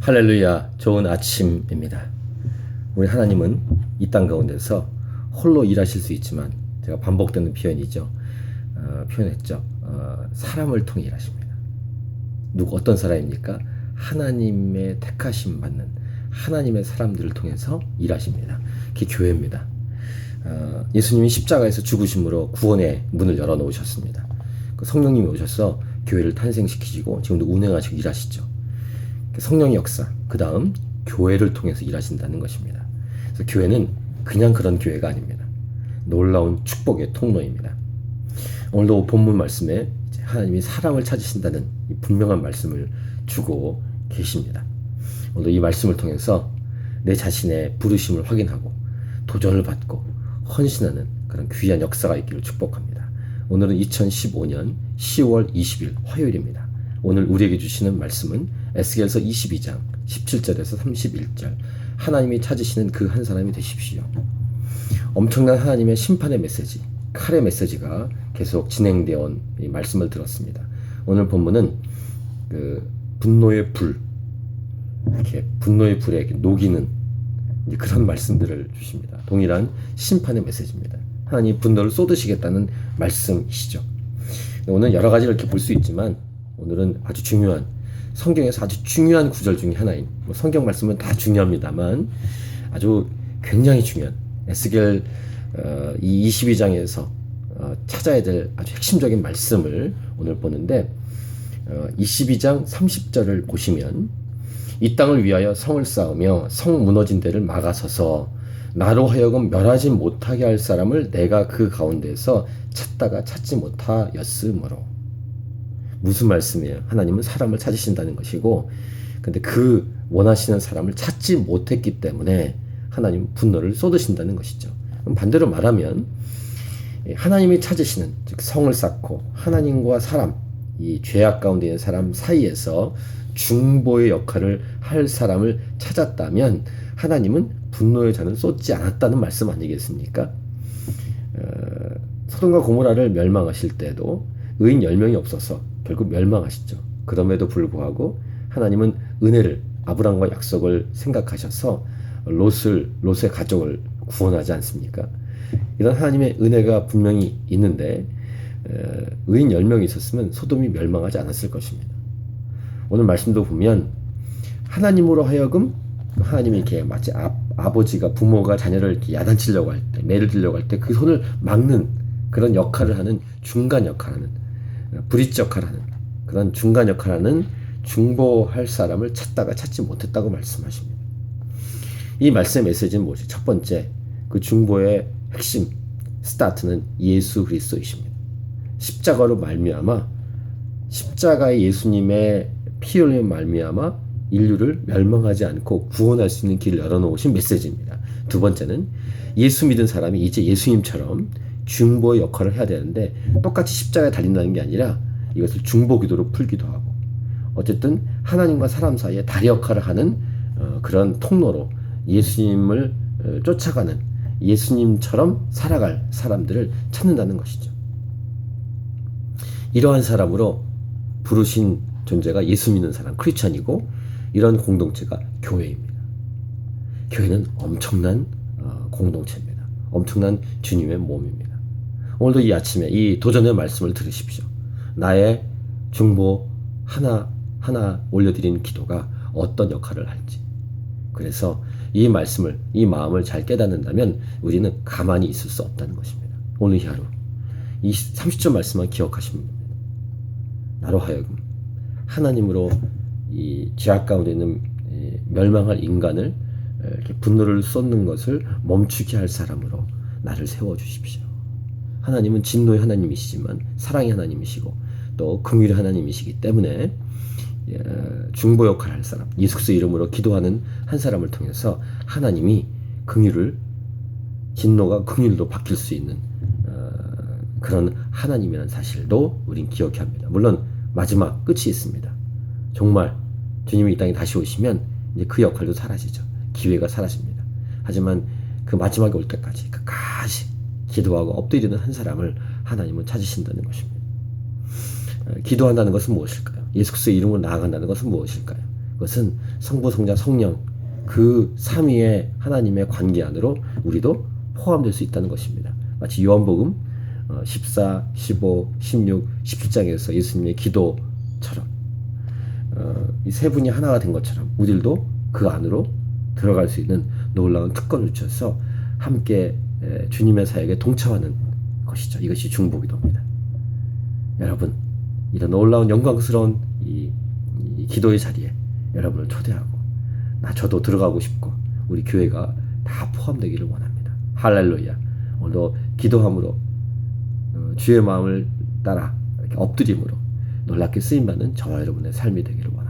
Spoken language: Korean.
할렐루야, 좋은 아침입니다. 우리 하나님은 이 땅 가운데서 홀로 일하실 수 있지만, 제가 반복되는 표현이죠. 표현했죠. 사람을 통해 일하십니다. 어떤 사람입니까? 하나님의 택하심 받는 하나님의 사람들을 통해서 일하십니다. 그게 교회입니다. 예수님이 십자가에서 죽으심으로 구원의 문을 열어놓으셨습니다. 그 성령님이 오셔서 교회를 탄생시키시고 지금도 운행하시고 일하시죠. 성령의 역사, 그 다음 교회를 통해서 일하신다는 것입니다. 그래서 교회는 그냥 그런 교회가 아닙니다. 놀라운 축복의 통로입니다. 오늘도 본문 말씀에 하나님이 사람을 찾으신다는 이 분명한 말씀을 주고 계십니다. 오늘도 이 말씀을 통해서 내 자신의 부르심을 확인하고 도전을 받고 헌신하는 그런 귀한 역사가 있기를 축복합니다. 오늘은 2015년 10월 20일 화요일입니다. 오늘 우리에게 주시는 말씀은 에스겔서 22장 17절에서 31절, 하나님이 찾으시는 그 한 사람이 되십시오. 엄청난 하나님의 심판의 메시지, 칼의 메시지가 계속 진행되어 온 이 말씀을 들었습니다. 오늘 본문은 그 분노의 불, 이렇게 분노의 불에 이렇게 녹이는 그런 말씀들을 주십니다. 동일한 심판의 메시지입니다. 하나님 분노를 쏟으시겠다는 말씀이시죠. 오늘 여러 가지를 이렇게 볼 수 있지만, 오늘은 아주 중요한, 성경에서 아주 중요한 구절 중에 하나인, 성경 말씀은 다 중요합니다만 아주 굉장히 중요한 에스겔 이 22장에서 찾아야 될 아주 핵심적인 말씀을 오늘 보는데, 22장 30절을 보시면, 이 땅을 위하여 성을 쌓으며 성 무너진 데를 막아서서 나로 하여금 멸하지 못하게 할 사람을 내가 그 가운데에서 찾다가 찾지 못하였으므로. 무슨 말씀이에요? 하나님은 사람을 찾으신다는 것이고, 근데 그 원하시는 사람을 찾지 못했기 때문에 하나님은 분노를 쏟으신다는 것이죠. 그럼 반대로 말하면, 하나님이 찾으시는, 즉 성을 쌓고 하나님과 사람, 이 죄악 가운데 있는 사람 사이에서 중보의 역할을 할 사람을 찾았다면 하나님은 분노의 잔을 쏟지 않았다는 말씀 아니겠습니까? 소돔과 고모라를 멸망하실 때도 의인 10명이 없어서 결국 멸망하시죠. 그럼에도 불구하고 하나님은 은혜를, 아브람과 약속을 생각하셔서 롯의 가족을 구원하지 않습니까? 이런 하나님의 은혜가 분명히 있는데, 의인 10명이 있었으면 소돔이 멸망하지 않았을 것입니다. 오늘 말씀도 보면 하나님으로 하여금, 하나님이 이렇게 마치 아버지가, 부모가 자녀를 이렇게 야단치려고 할 때, 매를 들려고 할 때 그 손을 막는 그런 역할을 하는, 중간 역할을 하는, 브릿지 역할을 하는, 그런 중간 역할을 하는 중보할 사람을 찾다가 찾지 못했다고 말씀하십니다. 이 말씀의 메시지는 무엇이죠? 첫 번째, 그 중보의 핵심 스타트는 예수 그리스도이십니다. 십자가로 말미암아, 십자가의 예수님의 피 흘림으로 말미암아 인류를 멸망하지 않고 구원할 수 있는 길을 열어놓으신 메시지입니다. 두 번째는 예수 믿은 사람이 이제 예수님처럼 중보의 역할을 해야 되는데, 똑같이 십자가에 달린다는 게 아니라 이것을 중보기도로 풀기도 하고, 어쨌든 하나님과 사람 사이에 다리 역할을 하는 그런 통로로 예수님을 쫓아가는, 예수님처럼 살아갈 사람들을 찾는다는 것이죠. 이러한 사람으로 부르신 존재가 예수 믿는 사람, 크리스찬이고, 이런 공동체가 교회입니다. 교회는 엄청난 공동체입니다. 엄청난 주님의 몸입니다. 오늘도 이 아침에 이 도전의 말씀을 들으십시오. 나의 중보 하나 올려드리는 기도가 어떤 역할을 할지. 그래서 이 말씀을, 이 마음을 잘 깨닫는다면 우리는 가만히 있을 수 없다는 것입니다. 오늘 이 하루 이 30절 말씀만 기억하시면 됩니다. 나로 하여금 하나님으로 이 죄악 가운데 있는 멸망할 인간을 이렇게 분노를 쏟는 것을 멈추게 할 사람으로 나를 세워주십시오. 하나님은 진노의 하나님이시지만 사랑의 하나님이시고 또 긍휼의 하나님이시기 때문에 중보 역할을 할 사람, 예수 그리스도 이름으로 기도하는 한 사람을 통해서 하나님이 긍휼을, 진노가 긍휼로 바뀔 수 있는 그런 하나님이라는 사실도 우린 기억해야 합니다. 물론 마지막 끝이 있습니다. 정말 주님이 이 땅에 다시 오시면 이제 그 역할도 사라지죠. 기회가 사라집니다. 하지만 그 마지막에 올 때까지 끝까지 기도하고 엎드리는 한 사람을 하나님은 찾으신다는 것입니다. 기도한다는 것은 무엇일까요? 예수 그리스도의 이름으로 나아간다는 것은 무엇일까요? 그것은 성부, 성자, 성령 그 삼위의 하나님의 관계 안으로 우리도 포함될 수 있다는 것입니다. 마치 요한복음 14, 15, 16, 17장에서 예수님의 기도처럼 이 세 분이 하나가 된 것처럼 우리들도 그 안으로 들어갈 수 있는 놀라운 특권을 주셔서 함께 주님의 사역에 동참하는 것이죠. 이것이 중보기도입니다. 여러분, 이런 놀라운 영광스러운 이 기도의 자리에 여러분을 초대하고 저도 들어가고 싶고 우리 교회가 다 포함되기를 원합니다. 할렐루야. 오늘도 기도함으로 주의 마음을 따라 이렇게 엎드림으로 놀랍게 쓰임받는 저와 여러분의 삶이 되기를 원합니다.